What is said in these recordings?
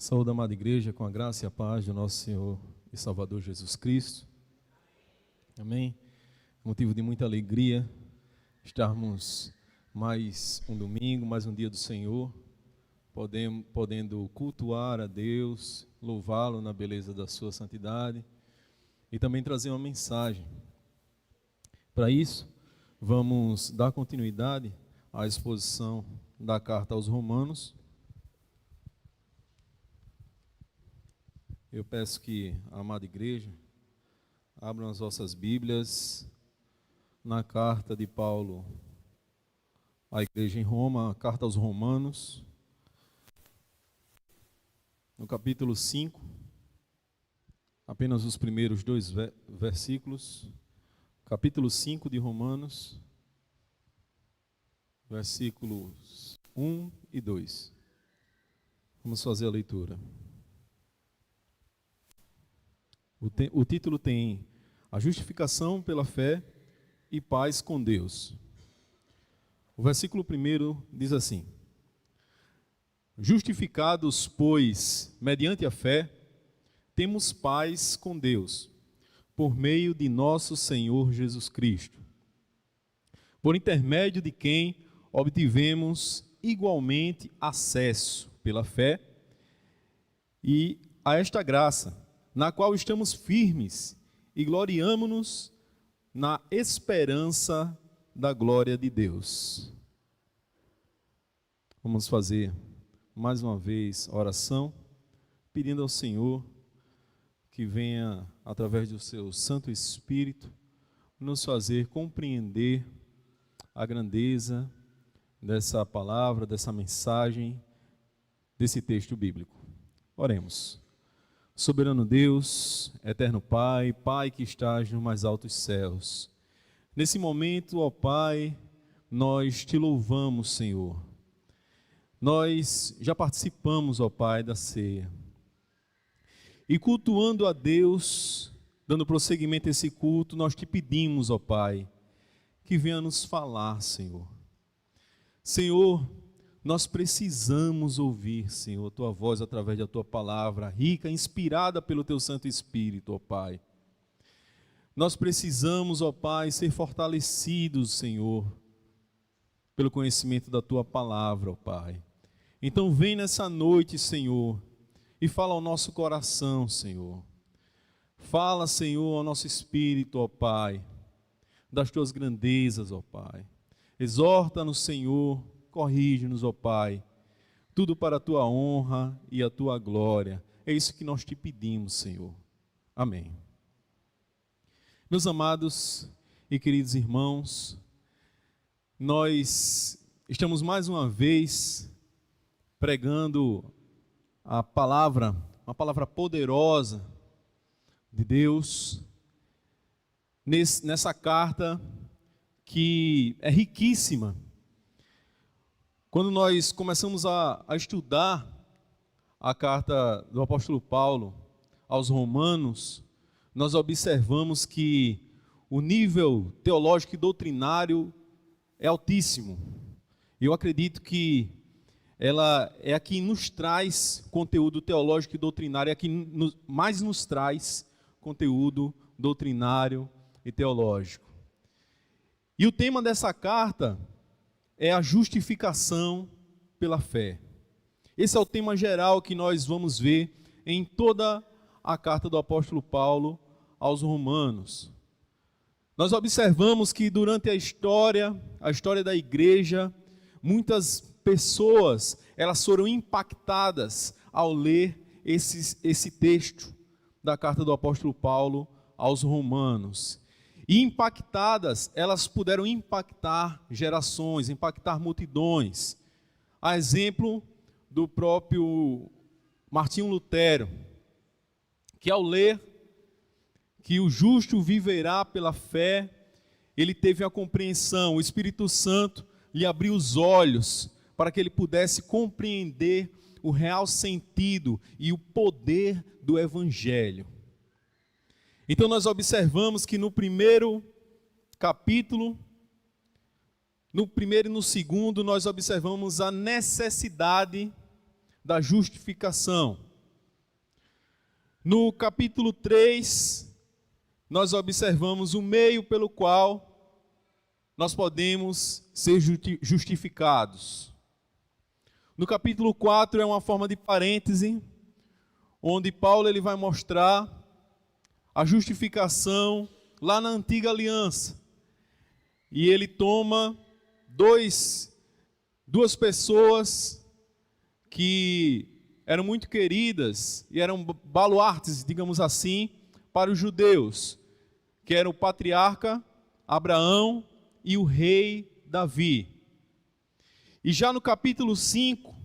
Saúde, amada igreja, com a graça e a paz do nosso Senhor e Salvador Jesus Cristo. Amém? Motivo de muita alegria estarmos mais um domingo, mais um dia do Senhor, podendo cultuar a Deus, louvá-lo na beleza da sua santidade e também trazer uma mensagem. Para isso, vamos dar continuidade à exposição da carta aos Romanos. Eu peço que a amada igreja abram as vossas Bíblias na carta de Paulo à igreja em Roma, a carta aos Romanos, no capítulo 5, apenas os primeiros dois versículos, capítulo 5 de Romanos, versículos 1 e 2. Vamos fazer a leitura. O título tem a justificação pela fé e paz com Deus. O versículo 1 diz assim: justificados, pois, mediante a fé, temos paz com Deus, por meio de nosso Senhor Jesus Cristo, por intermédio de quem obtivemos igualmente acesso pela fé e a esta graça, na qual estamos firmes e gloriamo-nos na esperança da glória de Deus. Vamos fazer mais uma vez a oração, pedindo ao Senhor que venha, através do seu Santo Espírito, nos fazer compreender a grandeza dessa palavra, dessa mensagem, desse texto bíblico. Oremos. Soberano Deus, eterno Pai, Pai que estás nos mais altos céus, nesse momento, ó Pai, nós te louvamos, Senhor. Nós já participamos, ó Pai, da ceia. E cultuando a Deus, dando prosseguimento a esse culto, nós te pedimos, ó Pai, que venha nos falar, Senhor. Senhor, nós precisamos ouvir, Senhor, a Tua voz através da Tua palavra, rica, inspirada pelo Teu Santo Espírito, ó Pai. Nós precisamos, ó Pai, ser fortalecidos, Senhor, pelo conhecimento da Tua palavra, ó Pai. Então vem nessa noite, Senhor, e fala ao nosso coração, Senhor. Fala, Senhor, ao nosso espírito, ó Pai, das Tuas grandezas, ó Pai. Exorta-nos, Senhor, corrige-nos, ó Pai, tudo para a Tua honra e a Tua glória. É isso que nós te pedimos, Senhor. Amém. Meus amados e queridos irmãos, nós estamos mais uma vez pregando a palavra, uma palavra poderosa de Deus, nessa carta que é riquíssima. Quando nós começamos a estudar a carta do apóstolo Paulo aos Romanos, nós observamos que o nível teológico e doutrinário é altíssimo. Eu acredito que ela é a que nos traz conteúdo teológico e doutrinário, é a que mais nos traz conteúdo doutrinário e teológico. E o tema dessa carta é a justificação pela fé. Esse é o tema geral que nós vamos ver em toda a carta do apóstolo Paulo aos Romanos. Nós observamos que durante a história da igreja, muitas pessoas elas foram impactadas ao ler esse texto da carta do apóstolo Paulo aos Romanos. E impactadas, elas puderam impactar gerações, impactar multidões. A exemplo do próprio Martinho Lutero, que ao ler que o justo viverá pela fé, ele teve a compreensão, o Espírito Santo lhe abriu os olhos para que ele pudesse compreender o real sentido e o poder do Evangelho. Então nós observamos que no primeiro capítulo, no primeiro e no segundo, nós observamos a necessidade da justificação. No capítulo 3, nós observamos o meio pelo qual nós podemos ser justificados. No capítulo 4 é uma forma de parêntese, onde Paulo ele vai mostrar a justificação lá na antiga aliança. E ele toma duas pessoas que eram muito queridas e eram baluartes, digamos assim, para os judeus, que era o patriarca Abraão e o rei Davi. E já no capítulo 5,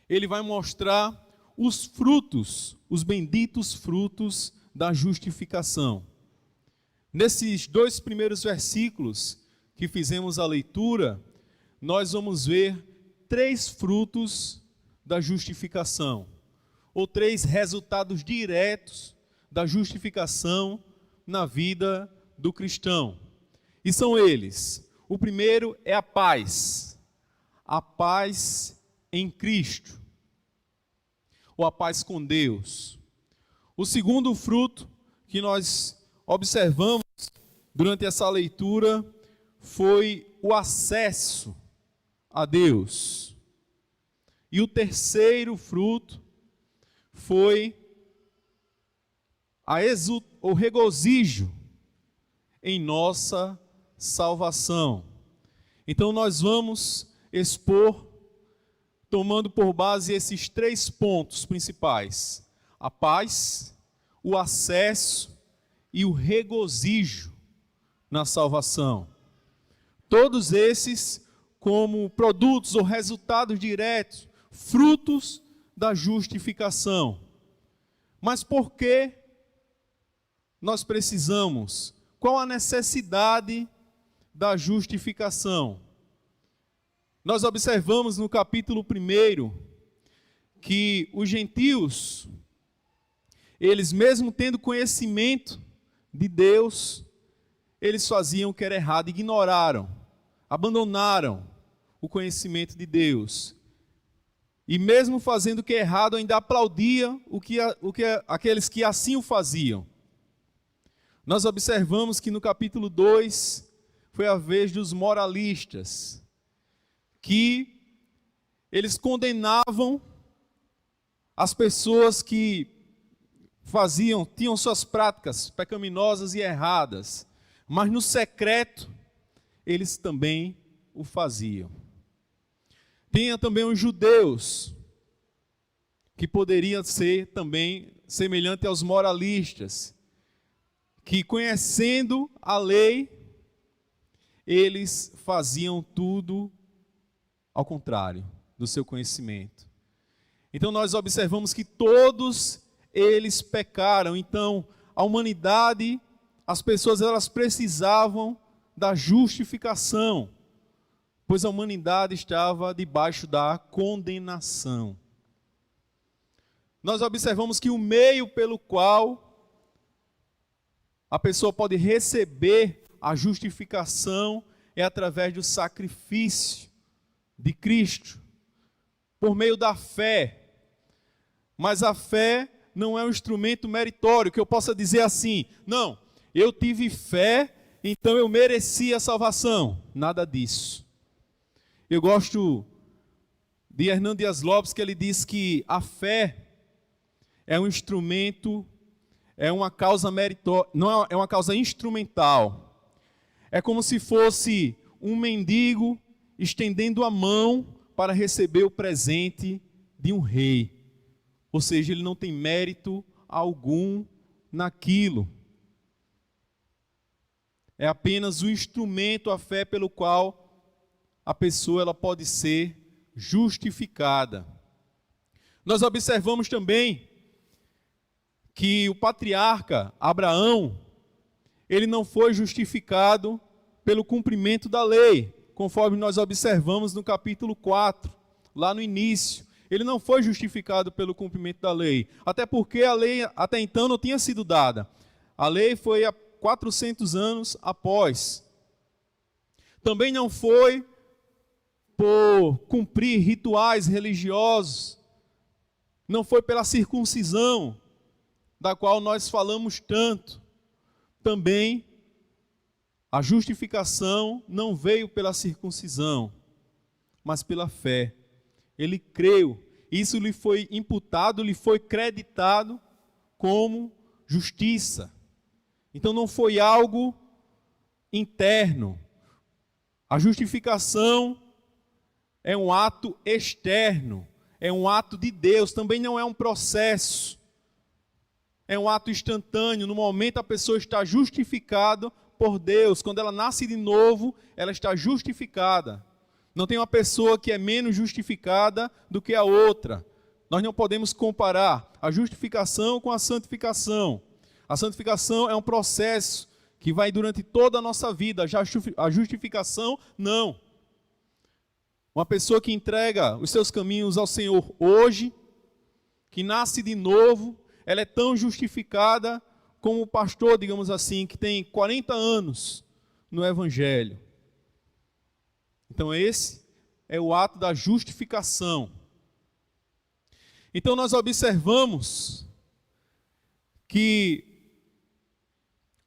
ele vai mostrar os frutos, os benditos frutos da justificação. Nesses 2 primeiros versículos que fizemos a leitura, nós vamos ver 3 frutos da justificação, ou 3 resultados diretos da justificação na vida do cristão. E são eles: o primeiro é a paz em Cristo, ou a paz com Deus. O segundo fruto que nós observamos durante essa leitura foi o acesso a Deus. E o terceiro fruto foi o regozijo em nossa salvação. Então nós vamos expor, tomando por base esses 3 pontos principais: a paz, o acesso e o regozijo na salvação. Todos esses como produtos ou resultados diretos, frutos da justificação. Mas por que nós precisamos? Qual a necessidade da justificação? Nós observamos no capítulo 1 que os gentios, eles mesmo tendo conhecimento de Deus, eles faziam o que era errado, ignoraram, abandonaram o conhecimento de Deus. E mesmo fazendo o que é errado, ainda aplaudiam aqueles que assim o faziam. Nós observamos que no capítulo 2 foi a vez dos moralistas, que eles condenavam as pessoas que tinham suas práticas pecaminosas e erradas, mas no secreto eles também o faziam. Tinha também os judeus, que poderiam ser também semelhante aos moralistas, que conhecendo a lei, eles faziam tudo ao contrário do seu conhecimento. Então nós observamos que todos eles pecaram. Então a humanidade, as pessoas, elas precisavam da justificação, pois a humanidade estava debaixo da condenação. Nós observamos que o meio pelo qual a pessoa pode receber a justificação é através do sacrifício de Cristo, por meio da fé. Mas a fé não é um instrumento meritório, que eu possa dizer assim: não, eu tive fé, então eu mereci a salvação. Nada disso. Eu gosto de Hernando Dias Lopes, que ele diz que a fé é um instrumento, é uma causa meritória, não é uma causa instrumental. É como se fosse um mendigo estendendo a mão para receber o presente de um rei. Ou seja, ele não tem mérito algum naquilo. É apenas o instrumento, a fé, pelo qual a pessoa ela pode ser justificada. Nós observamos também que o patriarca Abraão, ele não foi justificado pelo cumprimento da lei, conforme nós observamos no capítulo 4, lá no início. Ele não foi justificado pelo cumprimento da lei, até porque a lei até então não tinha sido dada. A lei foi há 400 anos após. Também não foi por cumprir rituais religiosos, não foi pela circuncisão, da qual nós falamos tanto, também a justificação não veio pela circuncisão, mas pela fé. Ele creu, isso lhe foi imputado, lhe foi creditado como justiça. Então não foi algo interno. A justificação é um ato externo, é um ato de Deus, também não é um processo. É um ato instantâneo, no momento a pessoa está justificada por Deus. Quando ela nasce de novo, ela está justificada. Não tem uma pessoa que é menos justificada do que a outra. Nós não podemos comparar a justificação com a santificação. A santificação é um processo que vai durante toda a nossa vida. Já a justificação, não. Uma pessoa que entrega os seus caminhos ao Senhor hoje, que nasce de novo, ela é tão justificada como o pastor, digamos assim, que tem 40 anos no Evangelho. Então esse é o ato da justificação. Então nós observamos que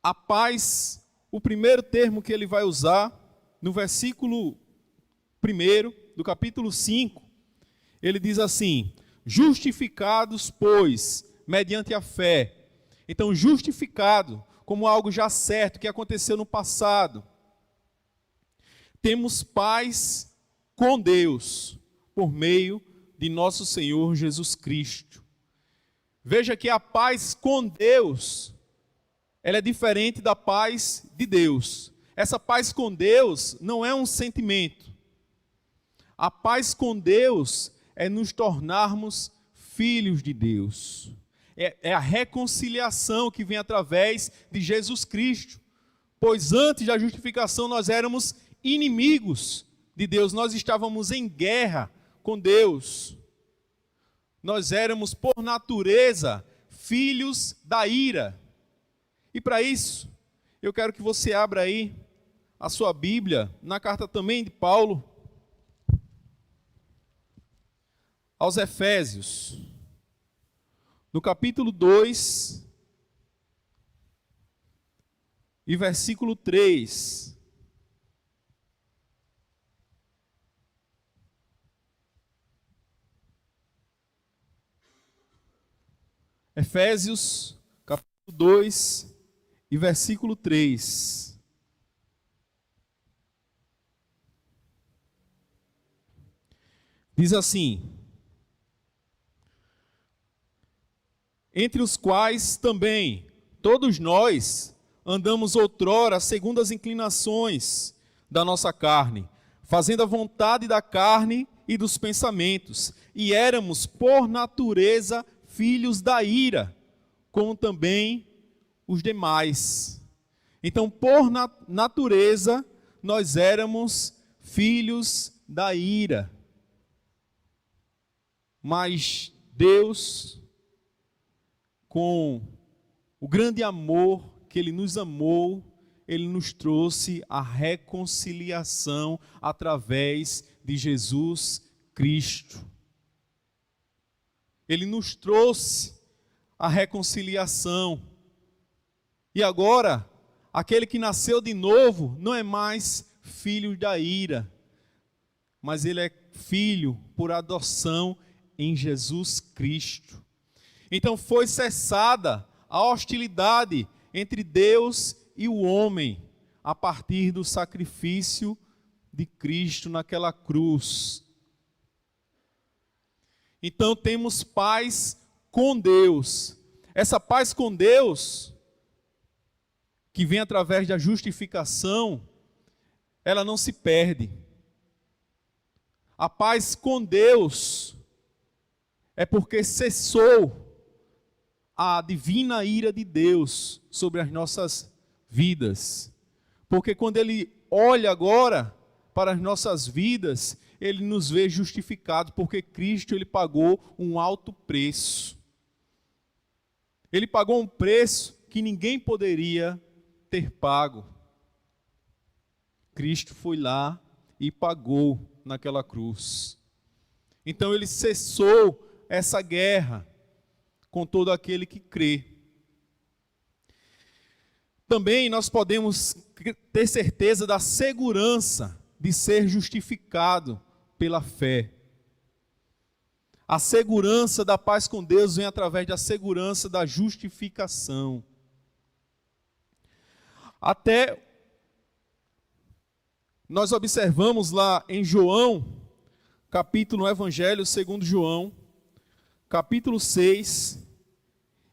a paz, o primeiro termo que ele vai usar, no versículo 1 do capítulo 5, ele diz assim: justificados, pois, mediante a fé. Então, justificado como algo já certo, que aconteceu no passado. Temos paz com Deus, por meio de nosso Senhor Jesus Cristo. Veja que a paz com Deus, ela é diferente da paz de Deus. Essa paz com Deus não é um sentimento. A paz com Deus é nos tornarmos filhos de Deus. É a reconciliação que vem através de Jesus Cristo. Pois antes da justificação nós éramos inimigos de Deus, nós estávamos em guerra com Deus. Nós éramos, por natureza, filhos da ira. E para isso, eu quero que você abra aí a sua Bíblia, na carta também de Paulo aos Efésios, no capítulo 2 e versículo 3. Efésios, capítulo 2 e versículo 3. Diz assim: entre os quais também todos nós andamos outrora segundo as inclinações da nossa carne, fazendo a vontade da carne e dos pensamentos, e éramos por natureza filhos da ira, como também os demais. Então, por natureza, nós éramos filhos da ira. Mas Deus, com o grande amor que Ele nos amou, Ele nos trouxe a reconciliação através de Jesus Cristo. Ele nos trouxe a reconciliação. E agora, aquele que nasceu de novo não é mais filho da ira, mas ele é filho por adoção em Jesus Cristo. Então foi cessada a hostilidade entre Deus e o homem a partir do sacrifício de Cristo naquela cruz. Então temos paz com Deus. Essa paz com Deus, que vem através da justificação, ela não se perde. A paz com Deus é porque cessou a divina ira de Deus sobre as nossas vidas. Porque quando Ele olha agora para as nossas vidas, Ele nos vê justificados, porque Cristo Ele pagou um alto preço. Ele pagou um preço que ninguém poderia ter pago. Cristo foi lá e pagou naquela cruz. Então Ele cessou essa guerra com todo aquele que crê. Também nós podemos ter certeza da segurança de ser justificado pela fé. A segurança da paz com Deus vem através da segurança da justificação. Até nós observamos lá em João, capítulo no Evangelho segundo João, capítulo 6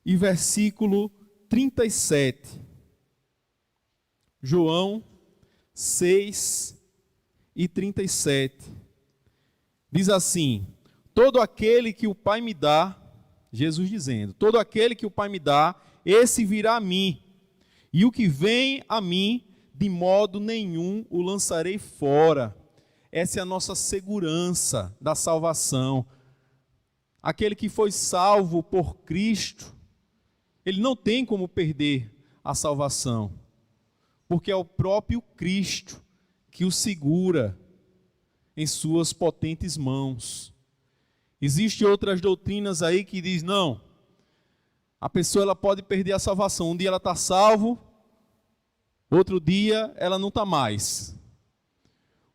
e versículo 37. João 6 e 37. Diz assim: todo aquele que o Pai me dá, Jesus dizendo, todo aquele que o Pai me dá, esse virá a mim, e o que vem a mim, de modo nenhum o lançarei fora. Essa é a nossa segurança da salvação. Aquele que foi salvo por Cristo, ele não tem como perder a salvação, porque é o próprio Cristo que o segura em suas potentes mãos. Existem outras doutrinas aí que diz não, a pessoa ela pode perder a salvação. Um dia ela está salvo, outro dia ela não está mais.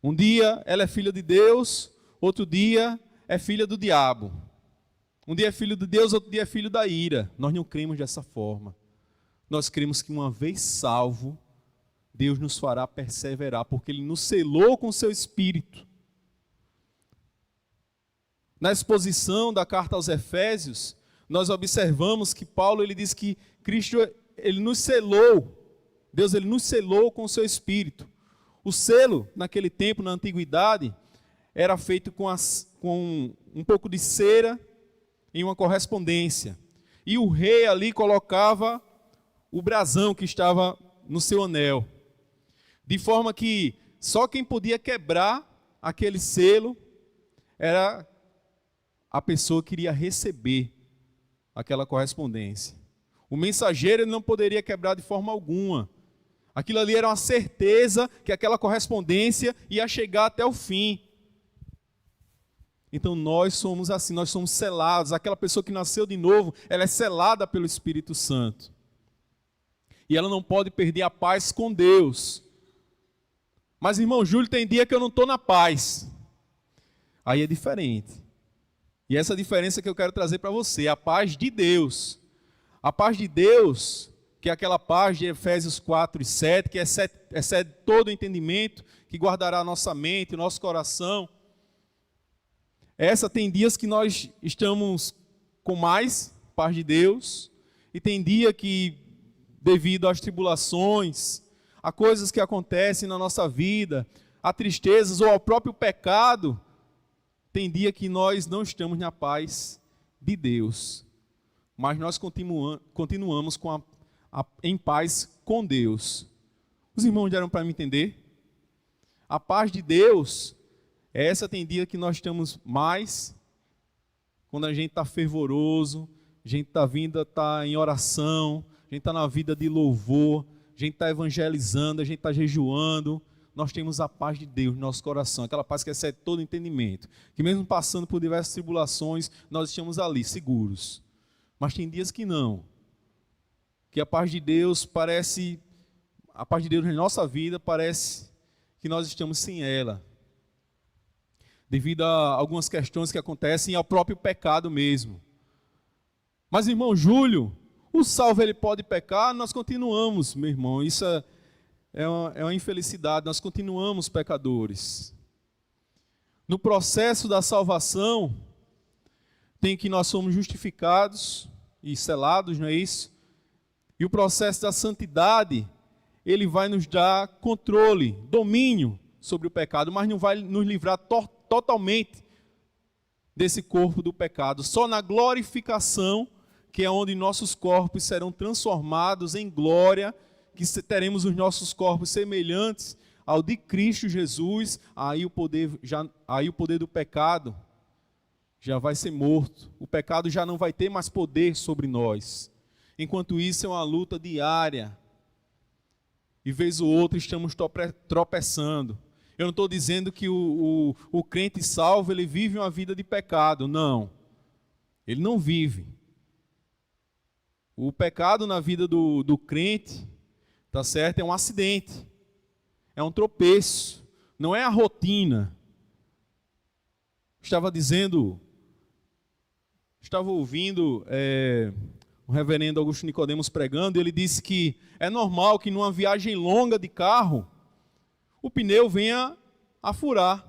Um dia ela é filha de Deus, outro dia é filha do diabo. Um dia é filho de Deus, outro dia é filho da ira. Nós não cremos dessa forma. Nós cremos que uma vez salvo, Deus nos fará perseverar, porque Ele nos selou com o seu Espírito. Na exposição da carta aos Efésios, nós observamos que Paulo ele diz que Cristo ele nos selou, Deus ele nos selou com o seu Espírito. O selo, naquele tempo, na antiguidade, era feito com um pouco de cera em uma correspondência. E o rei ali colocava o brasão que estava no seu anel. De forma que só quem podia quebrar aquele selo era a pessoa que iria receber aquela correspondência. O mensageiro ele não poderia quebrar de forma alguma. Aquilo ali era uma certeza que aquela correspondência ia chegar até o fim. Então nós somos assim, nós somos selados. Aquela pessoa que nasceu de novo, ela é selada pelo Espírito Santo. E ela não pode perder a paz com Deus. Mas, irmão Júlio, tem dia que eu não estou na paz. Aí é diferente. E essa diferença que eu quero trazer para você, a paz de Deus. A paz de Deus, que é aquela paz de Efésios 4 e 7, que excede todo o entendimento, que guardará a nossa mente, o nosso coração. Essa tem dias que nós estamos com mais paz de Deus, e tem dia que, devido às tribulações, a coisas que acontecem na nossa vida, a tristezas ou ao próprio pecado, tem dia que nós não estamos na paz de Deus, mas nós continuamos em paz com Deus. Os irmãos deram para me entender? A paz de Deus, essa tem dia que nós estamos mais, quando a gente está fervoroso, a gente está em oração, a gente está na vida de louvor, a gente está evangelizando, a gente está jejuando. Nós temos a paz de Deus no nosso coração, aquela paz que excede todo entendimento, que mesmo passando por diversas tribulações, nós estamos ali, seguros. Mas tem dias que não, que a paz de Deus na nossa vida parece que nós estamos sem ela, devido a algumas questões que acontecem e ao próprio pecado mesmo. Mas, irmão Júlio, o salvo ele pode pecar? Nós continuamos, meu irmão, isso é uma infelicidade, nós continuamos pecadores. No processo da salvação, tem que nós somos justificados e selados, não é isso? E o processo da santidade, ele vai nos dar controle, domínio sobre o pecado, mas não vai nos livrar totalmente desse corpo do pecado. Só na glorificação, que é onde nossos corpos serão transformados em glória, que teremos os nossos corpos semelhantes ao de Cristo Jesus, aí o poder do pecado já vai ser morto. O pecado já não vai ter mais poder sobre nós. Enquanto isso é uma luta diária. E vez ou outra estamos tropeçando. Eu não estou dizendo que o crente salvo ele vive uma vida de pecado. Não. Ele não vive. O pecado na vida do crente tá certo? É um acidente, é um tropeço, não é a rotina. Estava ouvindo o reverendo Augusto Nicodemos pregando, e ele disse que é normal que numa viagem longa de carro, o pneu venha a furar.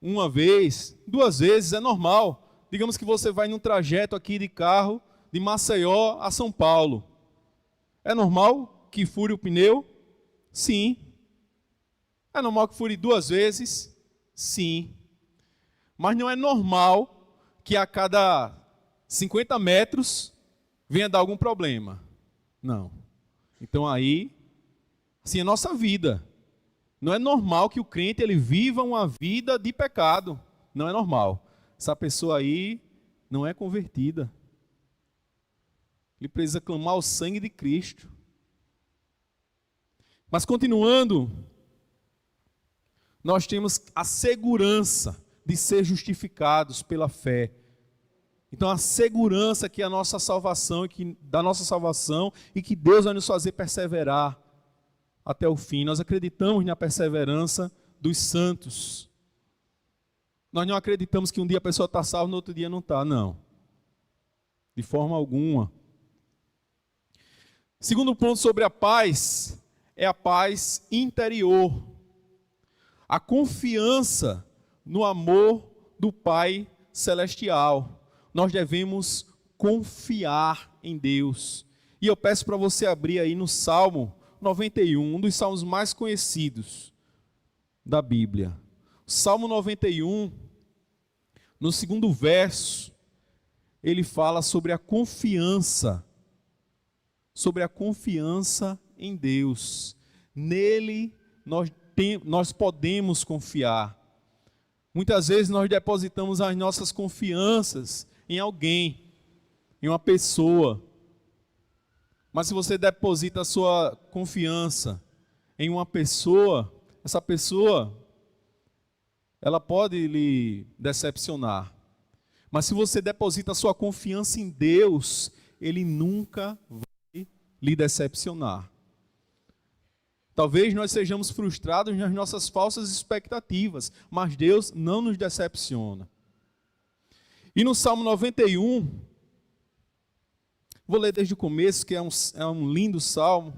Uma vez, 2 vezes, é normal. Digamos que você vai num trajeto aqui de carro, de Maceió a São Paulo. É normal que fure o pneu? Sim. É normal que fure 2 vezes? Sim. Mas não é normal que a cada 50 metros venha dar algum problema. Não. Então aí, assim é a nossa vida. Não é normal que o crente ele viva uma vida de pecado. Não é normal. Essa pessoa aí não é convertida. Ele precisa clamar o sangue de Cristo. Mas continuando, nós temos a segurança de ser justificados pela fé. Então a segurança que a nossa salvação, da nossa salvação, e que Deus vai nos fazer perseverar até o fim. Nós acreditamos na perseverança dos santos. Nós não acreditamos que um dia a pessoa está salva, no outro dia não está, não. De forma alguma. Segundo ponto sobre a paz, é a paz interior. A confiança no amor do Pai Celestial. Nós devemos confiar em Deus. E eu peço para você abrir aí no Salmo 91, um dos salmos mais conhecidos da Bíblia. Salmo 91, no 2º verso, ele fala sobre a confiança em Deus. Nele nós podemos confiar. Muitas vezes nós depositamos as nossas confianças em alguém, em uma pessoa. Mas se você deposita a sua confiança em uma pessoa, essa pessoa, ela pode lhe decepcionar. Mas se você deposita a sua confiança em Deus, Ele nunca vai lhe decepcionar. Talvez nós sejamos frustrados nas nossas falsas expectativas, mas Deus não nos decepciona. E no Salmo 91, vou ler desde o começo, que é um lindo salmo.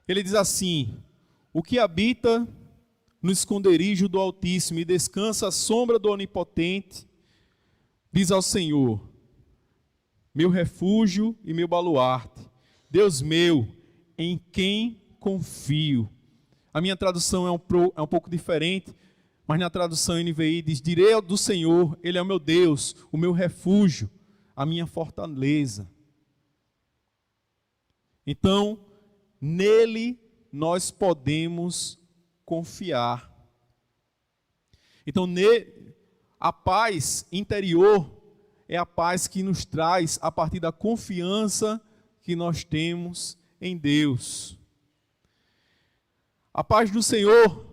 Ele diz assim: o que habita no esconderijo do Altíssimo e descansa à sombra do Onipotente, diz ao Senhor, meu refúgio e meu baluarte, Deus meu, em quem confio. A minha tradução é um pouco diferente, mas na tradução NVI diz, direi do Senhor, Ele é o meu Deus, o meu refúgio, a minha fortaleza. Então, nele nós podemos confiar. Então, a paz interior é a paz que nos traz a partir da confiança que nós temos em Deus. A paz do Senhor,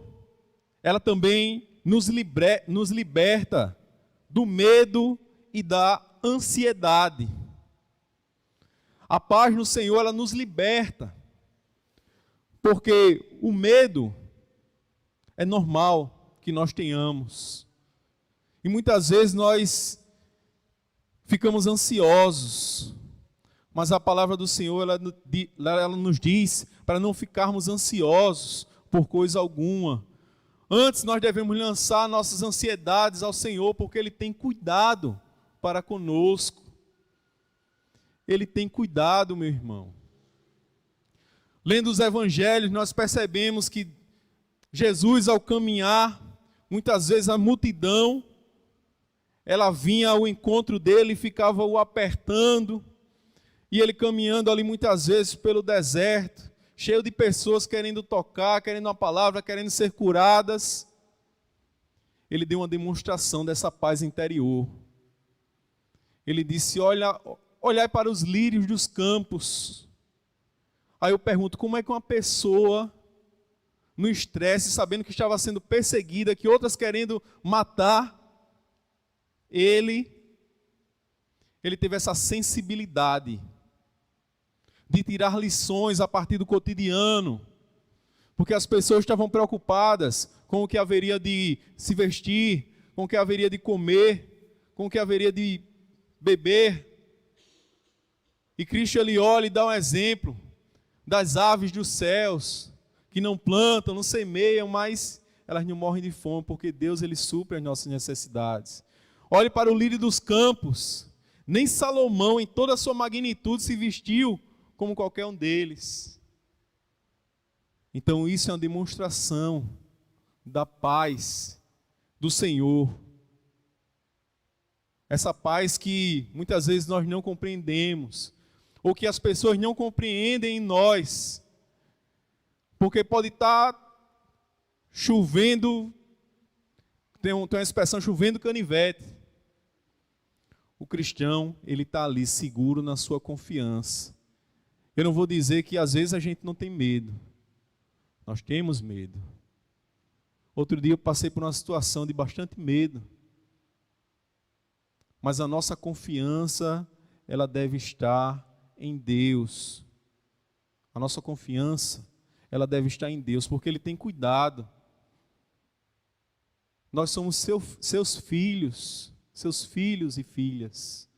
ela também nos liberta do medo e da ansiedade. A paz no Senhor, ela nos liberta, porque o medo é normal que nós tenhamos. E muitas vezes nós ficamos ansiosos, mas a palavra do Senhor, ela nos diz para não ficarmos ansiosos por coisa alguma. Antes nós devemos lançar nossas ansiedades ao Senhor, porque Ele tem cuidado para conosco. Ele tem cuidado, meu irmão. Lendo os evangelhos, nós percebemos que Jesus, ao caminhar, muitas vezes a multidão, ela vinha ao encontro dele e ficava o apertando, e ele caminhando ali muitas vezes pelo deserto, cheio de pessoas querendo tocar, querendo uma palavra, querendo ser curadas. Ele deu uma demonstração dessa paz interior. Ele disse, olhai para os lírios dos campos. Aí eu pergunto, como é que uma pessoa, no estresse, sabendo que estava sendo perseguida, que outras querendo matar, ele teve essa sensibilidade de tirar lições a partir do cotidiano, porque as pessoas estavam preocupadas com o que haveria de se vestir, com o que haveria de comer, com o que haveria de beber. E Cristo ele olha e dá um exemplo das aves dos céus, que não plantam, não semeiam, mas elas não morrem de fome, porque Deus ele supre as nossas necessidades. Olhe para o lírio dos campos, nem Salomão em toda a sua magnitude se vestiu como qualquer um deles. Então isso é uma demonstração da paz do Senhor. Essa paz que muitas vezes nós não compreendemos, ou que as pessoas não compreendem em nós, porque pode estar chovendo, tem uma expressão, chovendo canivete. O cristão, ele está ali seguro na sua confiança. Eu não vou dizer que às vezes a gente não tem medo, nós temos medo. Outro dia eu passei por uma situação de bastante medo, mas a nossa confiança, ela deve estar em Deus. A nossa confiança, ela deve estar em Deus, porque Ele tem cuidado. Nós somos seus filhos e filhas.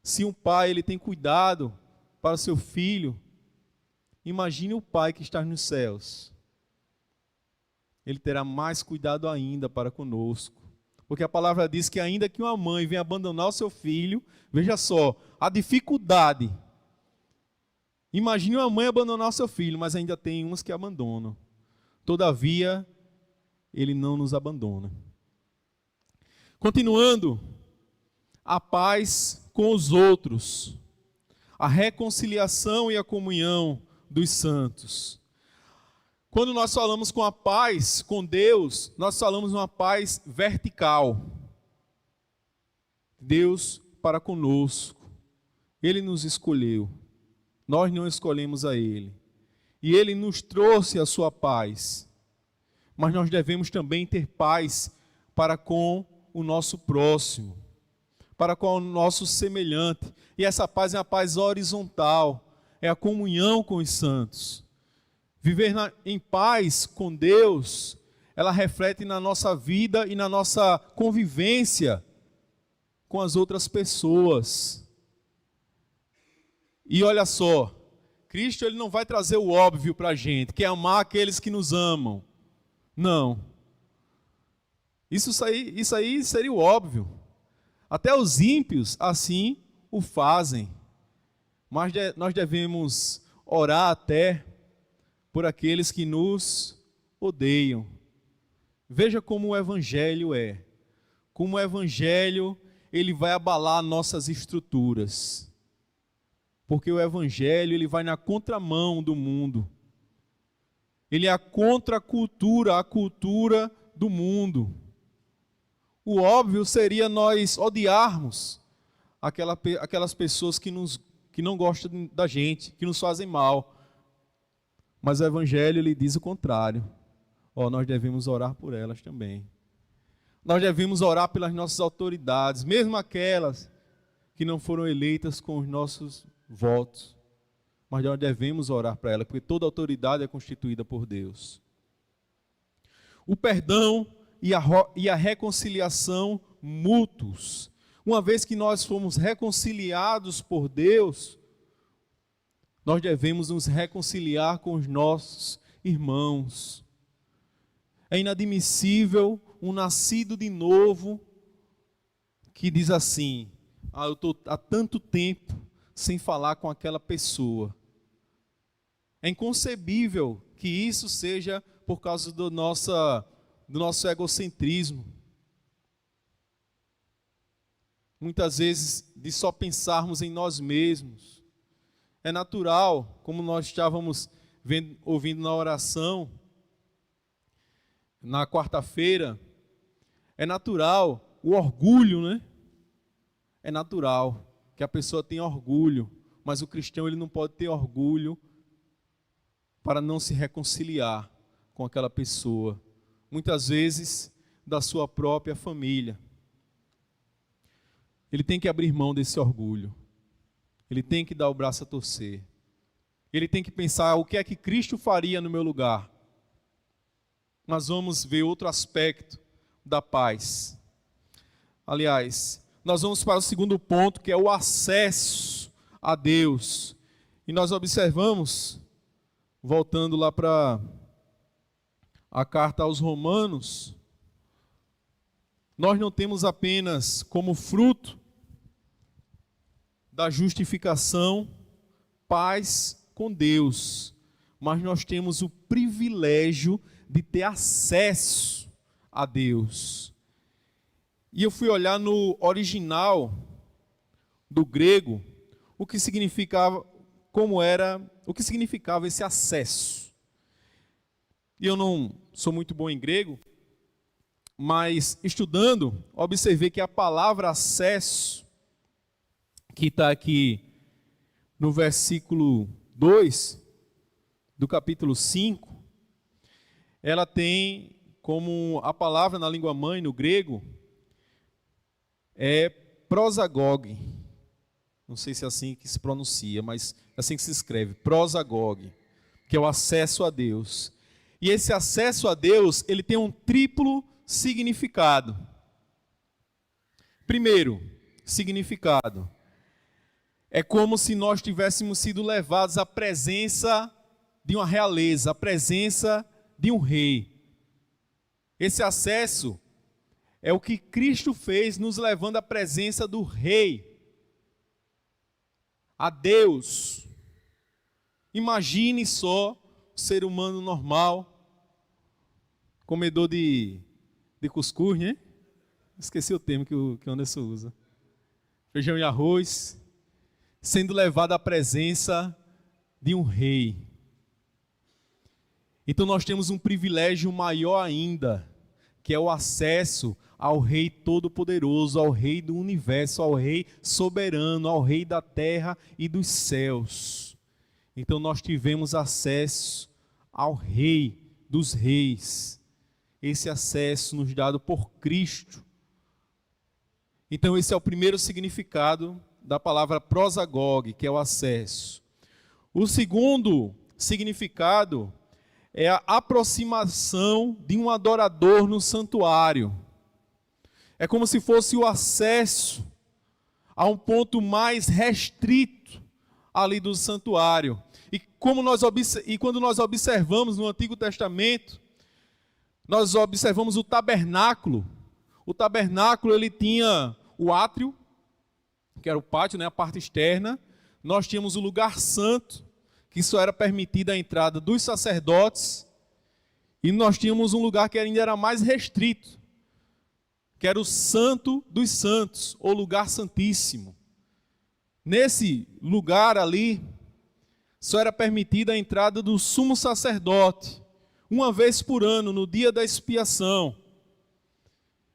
Se um pai ele tem cuidado para o seu filho, imagine o pai que está nos céus. Ele terá mais cuidado ainda para conosco. Porque a palavra diz que ainda que uma mãe venha abandonar o seu filho, veja só, a dificuldade. Imagine uma mãe abandonar o seu filho, mas ainda tem uns que abandonam. Todavia, Ele não nos abandona. Continuando, a paz com os outros, a reconciliação e a comunhão dos santos. Quando nós falamos com a paz com Deus, nós falamos uma paz vertical. Deus para conosco. Ele nos escolheu. Nós não escolhemos a Ele. E Ele nos trouxe a sua paz. Mas nós devemos também ter paz para com o nosso próximo, para com o nosso semelhante. E essa paz é a paz horizontal, é a comunhão com os santos. Viver em paz com Deus, ela reflete na nossa vida e na nossa convivência com as outras pessoas. E olha só, Cristo ele não vai trazer o óbvio para a gente, que é amar aqueles que nos amam. Não. Isso aí seria o óbvio. Até os ímpios assim o fazem. Mas nós devemos orar até por aqueles que nos odeiam. Veja como o Evangelho é. Como o Evangelho, ele vai abalar nossas estruturas. Porque o Evangelho, ele vai na contramão do mundo. Ele é a contracultura, a cultura do mundo. O óbvio seria nós odiarmos aquelas pessoas que não gostam da gente, que nos fazem mal. Mas o Evangelho ele diz o contrário. Nós devemos orar por elas também. Nós devemos orar pelas nossas autoridades, mesmo aquelas que não foram eleitas com os nossos votos. Mas nós devemos orar para elas, porque toda autoridade é constituída por Deus. O perdão e a reconciliação mútuos. Uma vez que nós fomos reconciliados por Deus, nós devemos nos reconciliar com os nossos irmãos. É inadmissível um nascido de novo que diz assim: eu estou há tanto tempo sem falar com aquela pessoa. É inconcebível que isso seja por causa do nosso egocentrismo. Muitas vezes de só pensarmos em nós mesmos. É natural, como nós estávamos ouvindo na oração, na quarta-feira, é natural o orgulho, né? É natural que a pessoa tenha orgulho, mas o cristão ele não pode ter orgulho para não se reconciliar com aquela pessoa, muitas vezes da sua própria família. Ele tem que abrir mão desse orgulho. Ele tem que dar o braço a torcer ele tem que pensar o que é que Cristo faria no meu lugar. Nós vamos ver outro aspecto da paz. Aliás, nós vamos para o segundo ponto, que é o acesso a Deus. E nós observamos, voltando lá para a carta aos Romanos, nós não temos apenas como fruto da justificação paz com Deus, mas nós temos o privilégio de ter acesso a Deus. E eu fui olhar no original do grego o que significava, o que significava esse acesso. E eu não sou muito bom em grego, mas estudando, observei que a palavra acesso, que está aqui no versículo 2 do capítulo 5, ela tem como a palavra na língua mãe, no grego, é prosagog. Não sei se é assim que se pronuncia, mas é assim que se escreve, prosagog, que é o acesso a Deus. E esse acesso a Deus, ele tem um triplo significado. Primeiro, significado. É como se nós tivéssemos sido levados à presença de uma realeza, à presença de um rei. Esse acesso é o que Cristo fez, nos levando à presença do rei, a Deus. Imagine só o ser humano normal, comedor de cuscuz, né? Esqueci o termo que o Anderson usa. Feijão e arroz, sendo levado à presença de um rei. Então nós temos um privilégio maior ainda, que é o acesso ao Rei Todo-Poderoso, ao Rei do Universo, ao Rei Soberano, ao Rei da terra e dos céus. Então nós tivemos acesso ao Rei dos Reis. Esse acesso nos dado por Cristo. Então esse é o primeiro significado da palavra prosagog, que é o acesso. O segundo significado é a aproximação de um adorador no santuário. É como se fosse o acesso a um ponto mais restrito ali do santuário. E quando nós observamos no Antigo Testamento, nós observamos o tabernáculo. O tabernáculo, ele tinha o átrio, que era o pátio, né, a parte externa. Nós tínhamos o lugar santo, que só era permitida a entrada dos sacerdotes. E nós tínhamos um lugar que ainda era mais restrito, que era o Santo dos Santos, ou lugar santíssimo. Nesse lugar ali, só era permitida a entrada do sumo sacerdote, uma vez por ano, no dia da expiação.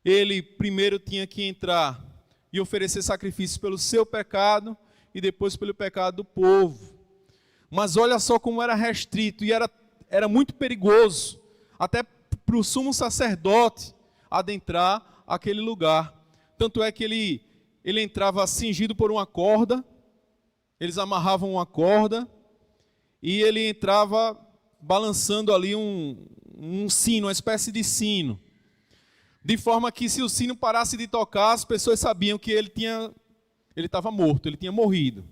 Ele primeiro tinha que entrar e oferecer sacrifício pelo seu pecado e depois pelo pecado do povo. Mas olha só como era restrito e era muito perigoso, até para o sumo sacerdote adentrar aquele lugar. Tanto é que ele entrava cingido por uma corda, eles amarravam uma corda, e ele entrava balançando ali um sino, uma espécie de sino. De forma que se o sino parasse de tocar, as pessoas sabiam que ele estava morto, ele tinha morrido.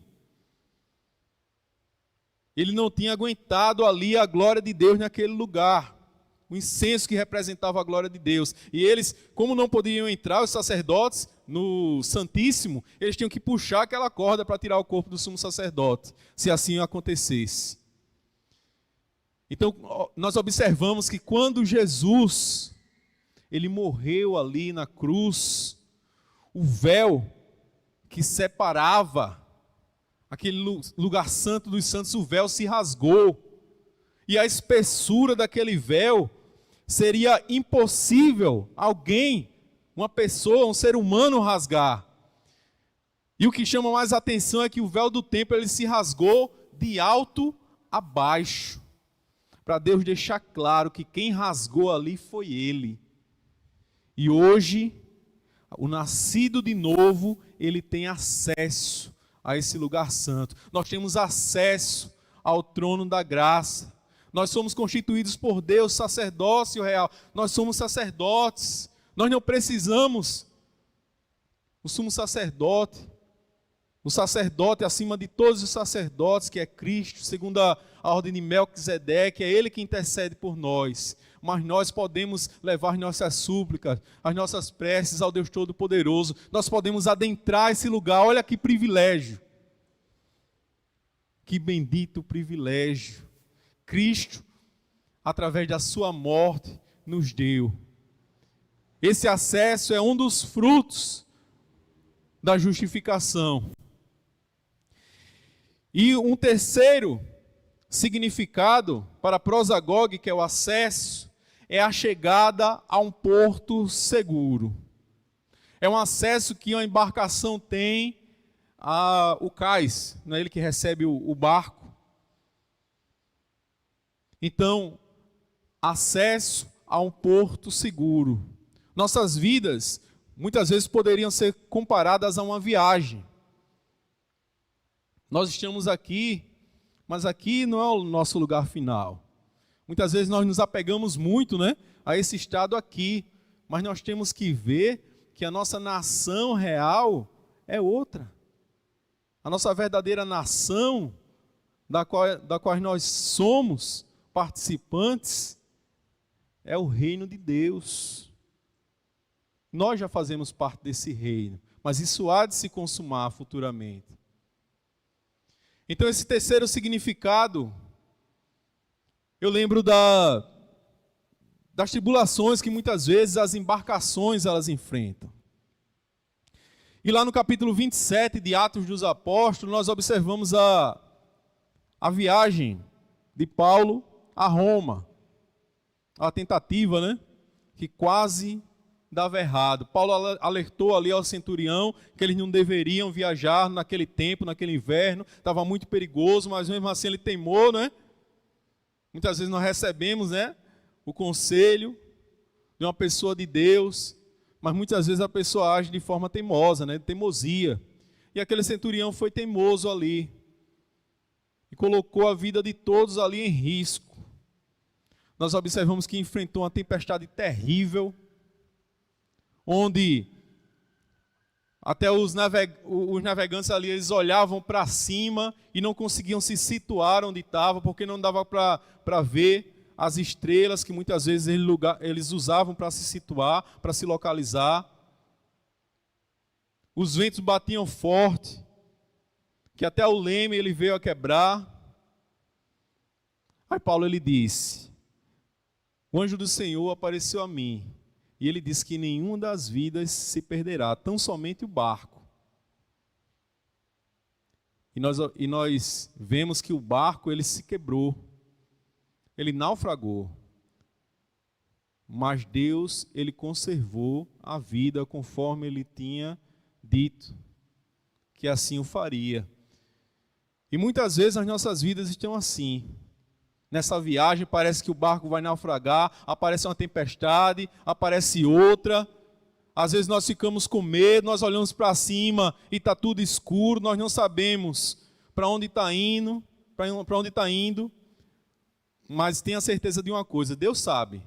Ele não tinha aguentado ali a glória de Deus naquele lugar. O incenso que representava a glória de Deus. E eles, como não poderiam entrar, os sacerdotes, no Santíssimo, eles tinham que puxar aquela corda para tirar o corpo do sumo sacerdote, se assim acontecesse. Então, nós observamos que quando Jesus, ele morreu ali na cruz, o véu que separava aquele lugar santo dos santos, o véu se rasgou. E a espessura daquele véu seria impossível alguém, uma pessoa, um ser humano rasgar. E o que chama mais atenção é que o véu do templo ele se rasgou de alto a baixo, para Deus deixar claro que quem rasgou ali foi Ele. E hoje, o nascido de novo, ele tem acesso a esse lugar santo. Nós temos acesso ao trono da graça. Nós somos constituídos por Deus, sacerdócio real. Nós somos sacerdotes. Nós não precisamos. O sumo sacerdote, o sacerdote acima de todos os sacerdotes, que é Cristo, segundo a ordem de Melquisedeque, é Ele que intercede por nós. Mas nós podemos levar nossas súplicas, as nossas preces ao Deus Todo-Poderoso. Nós podemos adentrar esse lugar. Olha que privilégio. Que bendito privilégio. Cristo, através da sua morte, nos deu. Esse acesso é um dos frutos da justificação. E um terceiro significado para prosagogue, que é o acesso, é a chegada a um porto seguro. É um acesso que uma embarcação tem ao cais, não é ele que recebe o barco. Então, acesso a um porto seguro. Nossas vidas, muitas vezes, poderiam ser comparadas a uma viagem. Nós estamos aqui, mas aqui não é o nosso lugar final. Muitas vezes nós nos apegamos muito, né, a esse estado aqui, mas nós temos que ver que a nossa nação real é outra. A nossa verdadeira nação, da qual nós somos participantes, é o reino de Deus. Nós já fazemos parte desse reino, mas isso há de se consumar futuramente. Então, esse terceiro significado, eu lembro das tribulações que muitas vezes as embarcações elas enfrentam. E lá no capítulo 27 de Atos dos Apóstolos, nós observamos a viagem de Paulo a Roma. A tentativa, né? Que quase dava errado. Paulo alertou ali ao centurião que eles não deveriam viajar naquele tempo, naquele inverno. Estava muito perigoso, mas mesmo assim ele teimou, né? Muitas vezes nós recebemos, né, o conselho de uma pessoa de Deus, mas muitas vezes a pessoa age de forma teimosa, né, de teimosia. E aquele centurião foi teimoso ali e colocou a vida de todos ali em risco. Nós observamos que enfrentou uma tempestade terrível, onde até os navegantes ali, eles olhavam para cima e não conseguiam se situar onde estavam, porque não dava para ver as estrelas que muitas vezes eles usavam para se situar, para se localizar. Os ventos batiam forte, que até o leme ele veio a quebrar. Aí Paulo ele disse: o anjo do Senhor apareceu a mim, e ele disse que nenhuma das vidas se perderá, tão somente o barco. E nós vemos que o barco ele se quebrou, ele naufragou. Mas Deus ele conservou a vida conforme ele tinha dito, que assim o faria. E muitas vezes as nossas vidas estão assim. Nessa viagem parece que o barco vai naufragar, aparece uma tempestade, aparece outra. Às vezes nós ficamos com medo, nós olhamos para cima e está tudo escuro, nós não sabemos para onde está indo, mas tenha certeza de uma coisa, Deus sabe.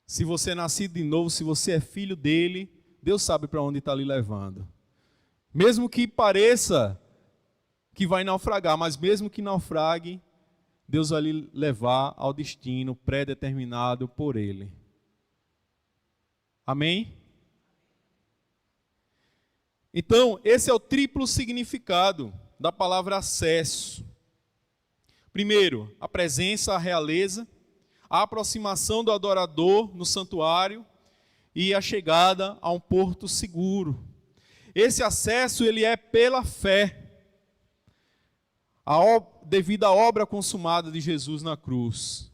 Se você é nascido de novo, se você é filho dele, Deus sabe para onde está lhe levando. Mesmo que pareça que vai naufragar, mas mesmo que naufrague, Deus vai lhe levar ao destino pré-determinado por Ele. Amém? Então, esse é o triplo significado da palavra acesso. Primeiro, a presença, a realeza, a aproximação do adorador no santuário e a chegada a um porto seguro. Esse acesso ele é pela fé, devido à obra consumada de Jesus na cruz.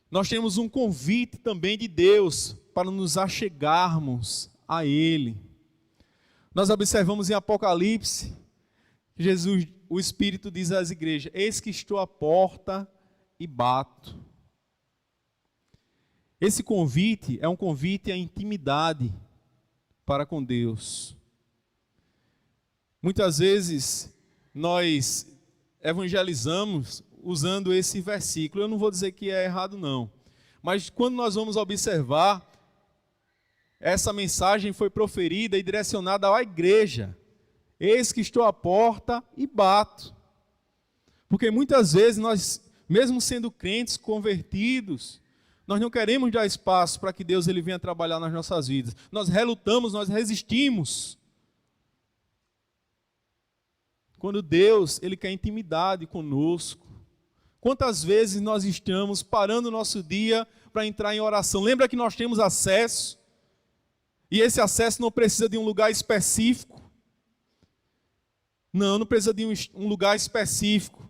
Nós temos um convite também de Deus para nos achegarmos a Ele. Nós observamos em Apocalipse, Jesus, o Espírito diz às igrejas: eis que estou à porta e bato. Esse convite é um convite à intimidade para com Deus. Muitas vezes nós evangelizamos usando esse versículo. Eu não vou dizer que é errado, não. Mas quando nós vamos observar, essa mensagem foi proferida e direcionada à igreja. Eis que estou à porta e bato. Porque muitas vezes nós, mesmo sendo crentes convertidos, nós não queremos dar espaço para que Deus ele venha trabalhar nas nossas vidas. Nós relutamos, nós resistimos. Quando Deus ele quer intimidade conosco. Quantas vezes nós estamos parando o nosso dia para entrar em oração? Lembra que nós temos acesso? E esse acesso não precisa de um lugar específico. Não precisa de um lugar específico.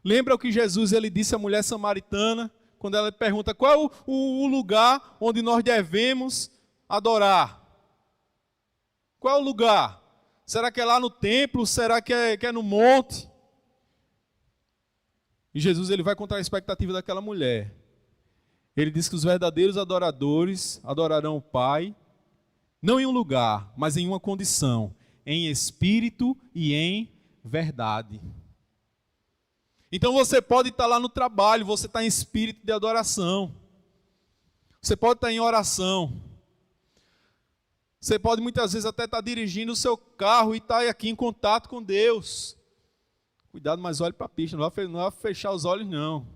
Lembra o que Jesus ele disse à mulher samaritana, quando ela pergunta qual é o lugar onde nós devemos adorar? Qual é o lugar? Será que é lá no templo? Será que é no monte? E Jesus ele vai contar a expectativa daquela mulher. Ele diz que os verdadeiros adoradores adorarão o Pai, não em um lugar, mas em uma condição, em espírito e em verdade. Então você pode estar lá no trabalho, você está em espírito de adoração. Você pode estar em oração. Você pode muitas vezes até estar dirigindo o seu carro e estar aqui em contato com Deus. Cuidado, mas olhe para a pista, não vai fechar os olhos não.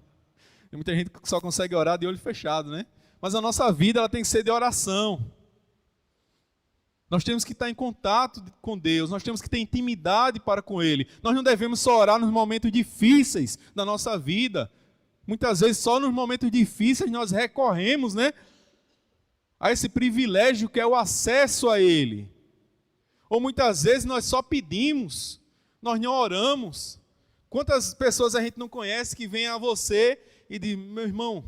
Tem muita gente que só consegue orar de olho fechado, né? Mas a nossa vida ela tem que ser de oração. Nós temos que estar em contato com Deus, nós temos que ter intimidade para com Ele. Nós não devemos só orar nos momentos difíceis da nossa vida. Muitas vezes só nos momentos difíceis nós recorremos, né, a esse privilégio que é o acesso a Ele. Ou muitas vezes nós só pedimos, nós não oramos. Quantas pessoas a gente não conhece que vêm a você e diz, meu irmão,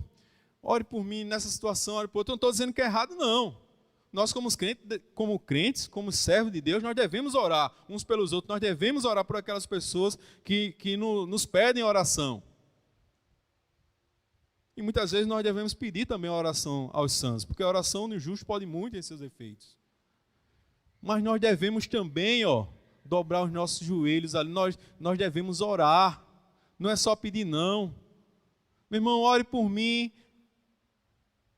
ore por mim nessa situação, ore por outro. Eu não estou dizendo que é errado, não. Nós como crentes, como servos de Deus, nós devemos orar uns pelos outros, nós devemos orar por aquelas pessoas que nos pedem oração. E muitas vezes nós devemos pedir também a oração aos santos, porque a oração do justo pode muito em seus efeitos. Mas nós devemos também, dobrar os nossos joelhos ali, nós devemos orar, não é só pedir não. Meu irmão, ore por mim.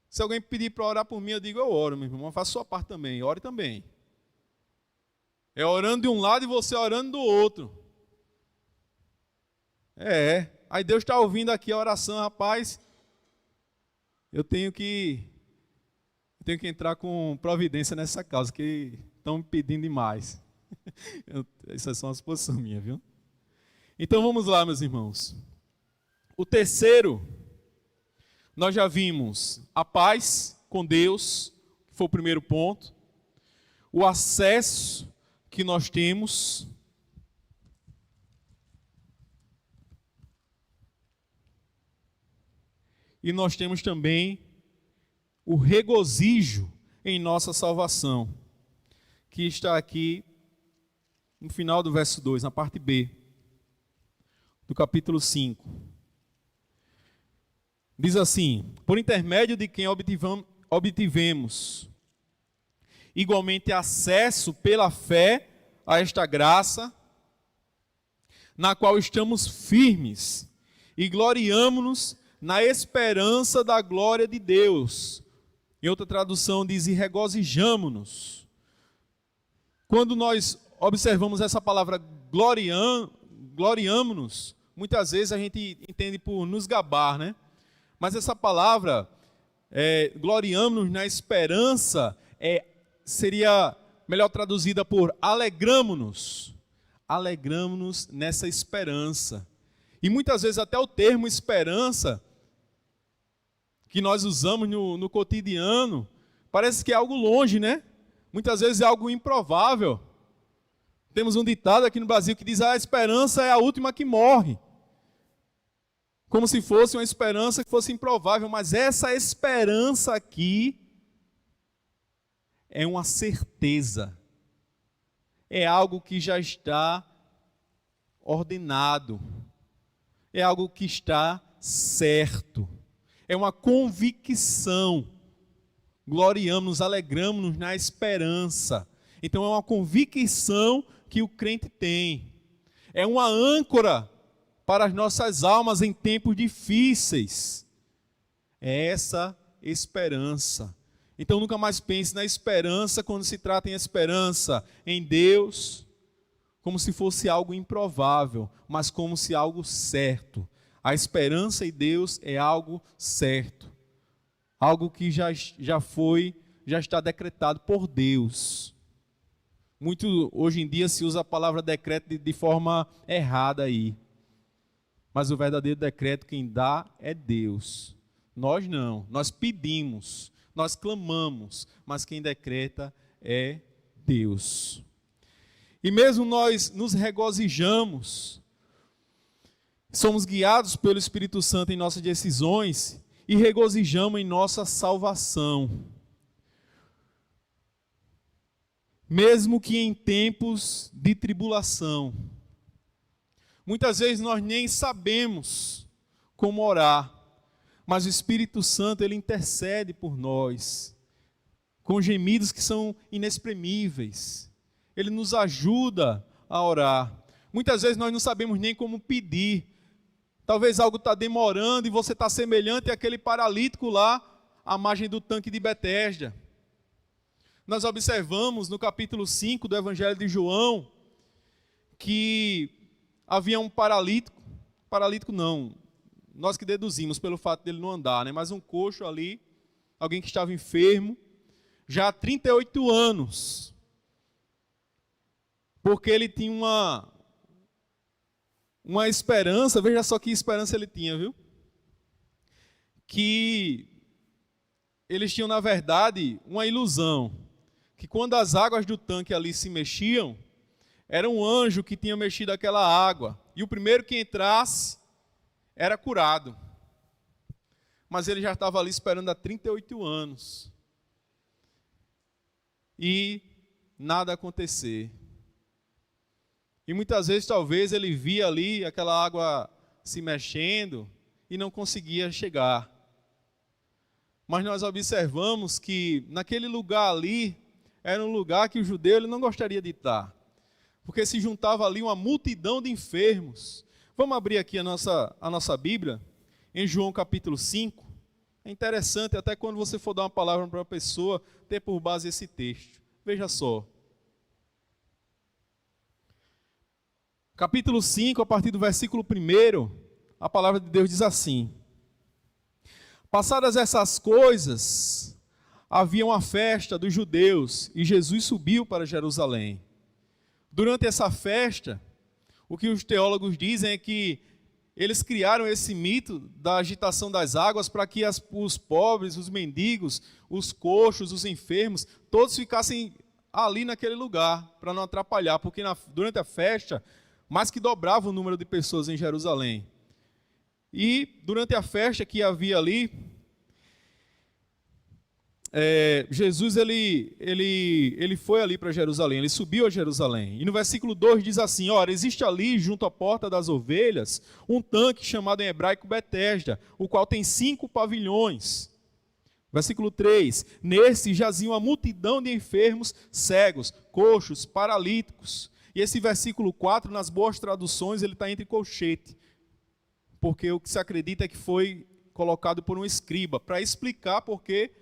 Se alguém pedir para orar por mim, eu digo, eu oro, meu irmão, faça sua parte também, ore também. É orando de um lado e você orando do outro. Aí Deus está ouvindo aqui a oração, rapaz, eu tenho que entrar com providência nessa causa, que estão me pedindo demais. Essa é só uma suposição minha, viu? Então vamos lá, meus irmãos. O terceiro, nós já vimos a paz com Deus, que foi o primeiro ponto. O acesso que nós temos. E nós temos também o regozijo em nossa salvação, que está aqui no final do verso 2, na parte B, do capítulo 5. Diz assim, por intermédio de quem obtivemos igualmente acesso pela fé a esta graça, na qual estamos firmes e gloriamo-nos na esperança da glória de Deus. Em outra tradução diz, e regozijamo-nos. Quando nós observamos essa palavra gloriamo-nos, muitas vezes a gente entende por nos gabar, né? Mas essa palavra, gloriamo-nos na esperança, seria melhor traduzida por alegramo-nos. Alegramo-nos nessa esperança. E muitas vezes até o termo esperança, que nós usamos no cotidiano, parece que é algo longe, né? Muitas vezes é algo improvável. Temos um ditado aqui no Brasil que diz, a esperança é a última que morre. Como se fosse uma esperança que fosse improvável, mas essa esperança aqui é uma certeza. É algo que já está ordenado. É algo que está certo. É uma convicção. Gloriamos, alegramos-nos na esperança. Então é uma convicção que o crente tem. É uma âncora para as nossas almas em tempos difíceis. É essa esperança. Então nunca mais pense na esperança quando se trata em esperança em Deus, como se fosse algo improvável, mas como se algo certo. A esperança em Deus é algo certo. Algo que já está decretado por Deus. Muito hoje em dia se usa a palavra decreto de forma errada aí. Mas o verdadeiro decreto quem dá é Deus. Nós não, nós pedimos, nós clamamos, mas quem decreta é Deus. E mesmo nós nos regozijamos, somos guiados pelo Espírito Santo em nossas decisões e regozijamos em nossa salvação. Mesmo que em tempos de tribulação. Muitas vezes nós nem sabemos como orar, mas o Espírito Santo ele intercede por nós, com gemidos que são inexprimíveis. Ele nos ajuda a orar. Muitas vezes nós não sabemos nem como pedir. Talvez algo está demorando e você está semelhante àquele paralítico lá, à margem do tanque de Betesda. Nós observamos no capítulo 5 do Evangelho de João, que havia um paralítico não, nós que deduzimos pelo fato dele não andar, né? Mas um coxo ali, alguém que estava enfermo, já há 38 anos, porque ele tinha uma esperança, veja só que esperança ele tinha, viu? Que eles tinham, na verdade, uma ilusão, que quando as águas do tanque ali se mexiam, era um anjo que tinha mexido aquela água, e o primeiro que entrasse era curado. Mas ele já estava ali esperando há 38 anos. E nada acontecer. E muitas vezes, talvez, ele via ali aquela água se mexendo e não conseguia chegar. Mas nós observamos que naquele lugar ali, era um lugar que o judeu ele não gostaria de estar. Porque se juntava ali uma multidão de enfermos. Vamos abrir aqui a nossa Bíblia, em João capítulo 5. É interessante, até quando você for dar uma palavra para uma pessoa, ter por base esse texto. Veja só. Capítulo 5, a partir do versículo 1, a palavra de Deus diz assim: Passadas essas coisas, havia uma festa dos judeus, e Jesus subiu para Jerusalém. Durante essa festa, o que os teólogos dizem é que eles criaram esse mito da agitação das águas para que os pobres, os mendigos, os coxos, os enfermos, todos ficassem ali naquele lugar, para não atrapalhar, porque durante a festa, mais que dobrava o número de pessoas em Jerusalém. E durante a festa que havia ali, Jesus ele foi ali para Jerusalém, ele subiu a Jerusalém. E no versículo 2 diz assim: ora, existe ali junto à porta das ovelhas um tanque chamado em hebraico Betesda, o qual tem 5 pavilhões. Versículo 3: nesse jazia uma multidão de enfermos, cegos, coxos, paralíticos. E esse versículo 4, nas boas traduções, ele está entre colchete, porque o que se acredita é que foi colocado por um escriba, para explicar por que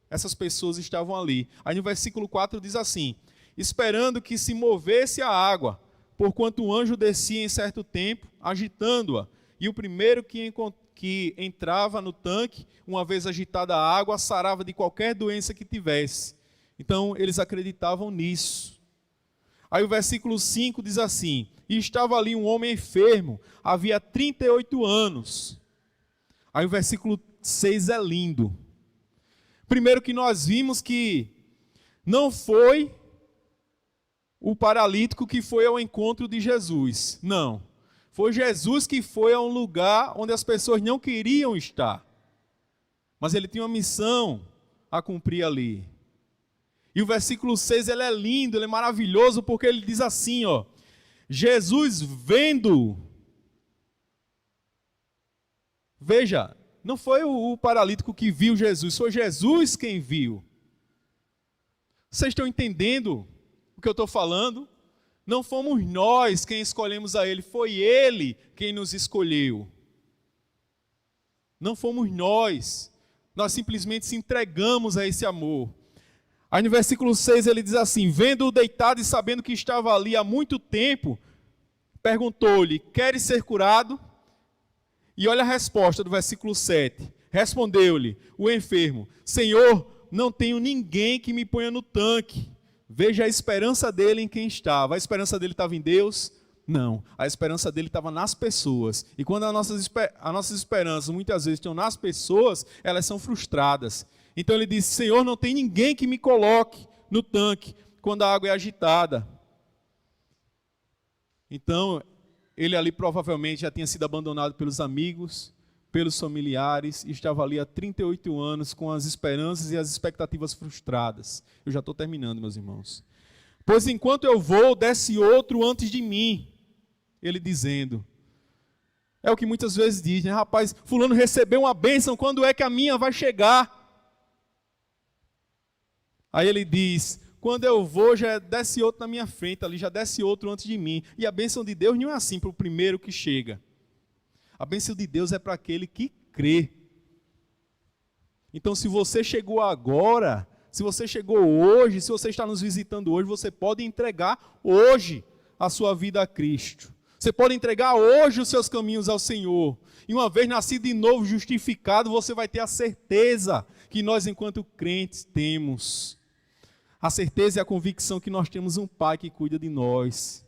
essas pessoas estavam ali. Aí no versículo 4 diz assim: esperando que se movesse a água, porquanto o anjo descia em certo tempo, agitando-a, e o primeiro que entrava no tanque, uma vez agitada a água, sarava de qualquer doença que tivesse. Então eles acreditavam nisso. Aí o versículo 5 diz assim: e estava ali um homem enfermo, havia 38 anos. Aí o versículo 6 é lindo. Primeiro que nós vimos que não foi o paralítico que foi ao encontro de Jesus. Não. Foi Jesus que foi a um lugar onde as pessoas não queriam estar. Mas ele tinha uma missão a cumprir ali. E o versículo 6 ele é lindo, ele é maravilhoso, porque ele diz assim, ó: Jesus vendo. Veja, não foi o paralítico que viu Jesus, foi Jesus quem viu. Vocês estão entendendo o que eu estou falando? Não fomos nós quem escolhemos a Ele, foi Ele quem nos escolheu. Não fomos nós simplesmente se entregamos a esse amor. Aí no versículo 6 ele diz assim: vendo-o deitado e sabendo que estava ali há muito tempo, perguntou-lhe: queres ser curado? E olha a resposta do versículo 7. Respondeu-lhe o enfermo: Senhor, não tenho ninguém que me ponha no tanque. Veja a esperança dele em quem estava. A esperança dele estava em Deus? Não. A esperança dele estava nas pessoas. E quando as nossas esperanças muitas vezes estão nas pessoas, elas são frustradas. Então ele disse: Senhor, não tem ninguém que me coloque no tanque quando a água é agitada. Então, ele ali provavelmente já tinha sido abandonado pelos amigos, pelos familiares, e estava ali há 38 anos com as esperanças e as expectativas frustradas. Eu já estou terminando, meus irmãos. Pois enquanto eu vou, desce outro antes de mim. Ele dizendo. É o que muitas vezes diz, né? Rapaz, fulano recebeu uma bênção, quando é que a minha vai chegar? Aí ele diz: quando eu vou, já desce outro na minha frente, ali já desce outro antes de mim. E a bênção de Deus não é assim para o primeiro que chega. A bênção de Deus é para aquele que crê. Então, se você chegou agora, se você chegou hoje, se você está nos visitando hoje, você pode entregar hoje a sua vida a Cristo. Você pode entregar hoje os seus caminhos ao Senhor. E uma vez nascido de novo, justificado, você vai ter a certeza que nós, enquanto crentes, temos. A certeza e a convicção que nós temos um Pai que cuida de nós.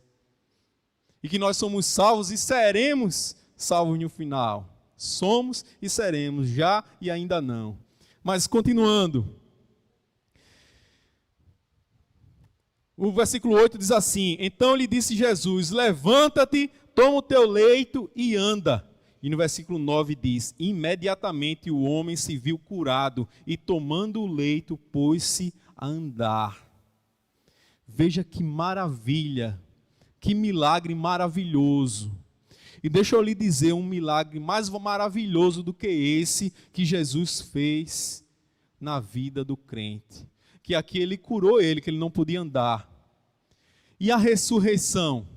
E que nós somos salvos e seremos salvos no final. Somos e seremos, já e ainda não. Mas continuando. O versículo 8 diz assim: então lhe disse Jesus: levanta-te, toma o teu leito e anda. E no versículo 9 diz: imediatamente o homem se viu curado e tomando o leito pôs-se a andar. Veja que maravilha, que milagre maravilhoso. E deixa eu lhe dizer um milagre mais maravilhoso do que esse que Jesus fez na vida do crente. Que aqui ele curou ele, que ele não podia andar. E a ressurreição?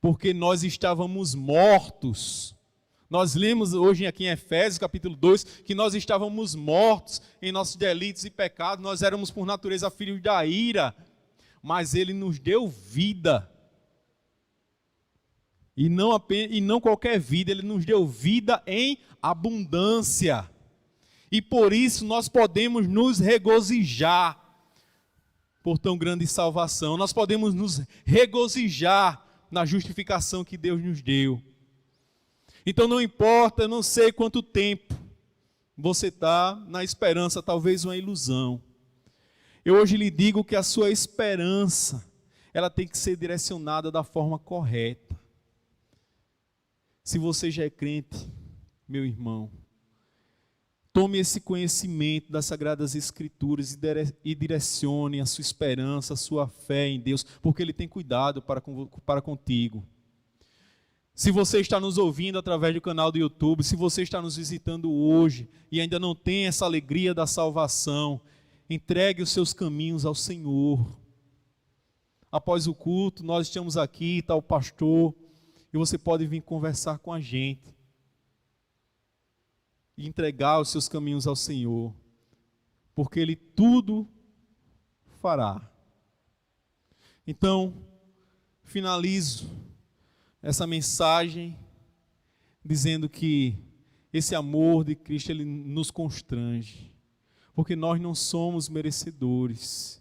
Porque nós estávamos mortos. Nós lemos hoje aqui em Efésios, capítulo 2, que nós estávamos mortos em nossos delitos e pecados. Nós éramos por natureza filhos da ira. Mas ele nos deu vida. E não qualquer vida, ele nos deu vida em abundância. E por isso nós podemos nos regozijar por tão grande salvação. Nós podemos nos regozijar na justificação que Deus nos deu. Então não importa, eu não sei quanto tempo você está na esperança, talvez uma ilusão. Eu hoje lhe digo que a sua esperança, ela tem que ser direcionada da forma correta. Se você já é crente, meu irmão, tome esse conhecimento das Sagradas Escrituras e direcione a sua esperança, a sua fé em Deus, porque Ele tem cuidado para contigo. Se você está nos ouvindo através do canal do YouTube, se você está nos visitando hoje e ainda não tem essa alegria da salvação, entregue os seus caminhos ao Senhor. Após o culto, nós estamos aqui, está o pastor, e você pode vir conversar com a gente. E entregar os seus caminhos ao Senhor, porque Ele tudo fará. Então, finalizo essa mensagem dizendo que esse amor de Cristo, ele nos constrange, porque nós não somos merecedores.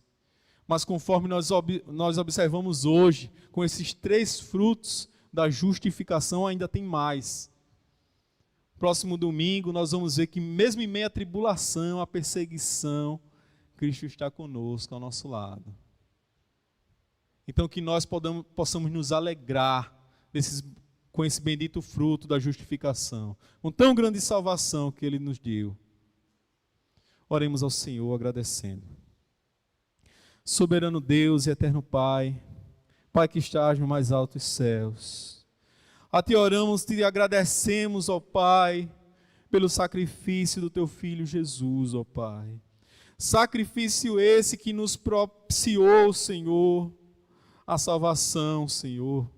Mas conforme nós observamos hoje, com esses 3 frutos da justificação, ainda tem mais. Próximo domingo nós vamos ver que mesmo em meio à tribulação, à perseguição, Cristo está conosco, ao nosso lado. Então que nós possamos nos alegrar com esse bendito fruto da justificação, com tão grande salvação que Ele nos deu. Oremos ao Senhor agradecendo. Soberano Deus e eterno Pai, Pai que estás no mais altos céus, a Ti oramos, Te agradecemos, ó Pai, pelo sacrifício do Teu Filho Jesus, ó Pai. Sacrifício esse que nos propiciou, Senhor, a salvação, Senhor,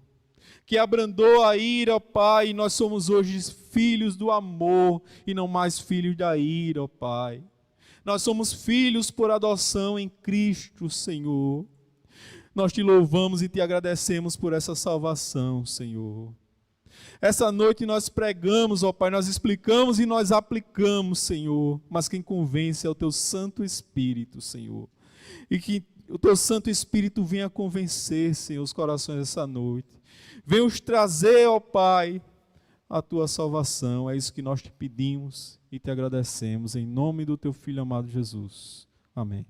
que abrandou a ira, ó Pai, e nós somos hoje filhos do amor e não mais filhos da ira, ó Pai. Nós somos filhos por adoção em Cristo, Senhor. Nós te louvamos e te agradecemos por essa salvação, Senhor. Essa noite nós pregamos, ó Pai, nós explicamos e nós aplicamos, Senhor, mas quem convence é o Teu Santo Espírito, Senhor. E que o Teu Santo Espírito venha convencer, Senhor, os corações essa noite. Venha os trazer, ó Pai, a Tua salvação. É isso que nós te pedimos e te agradecemos, em nome do Teu Filho amado Jesus. Amém.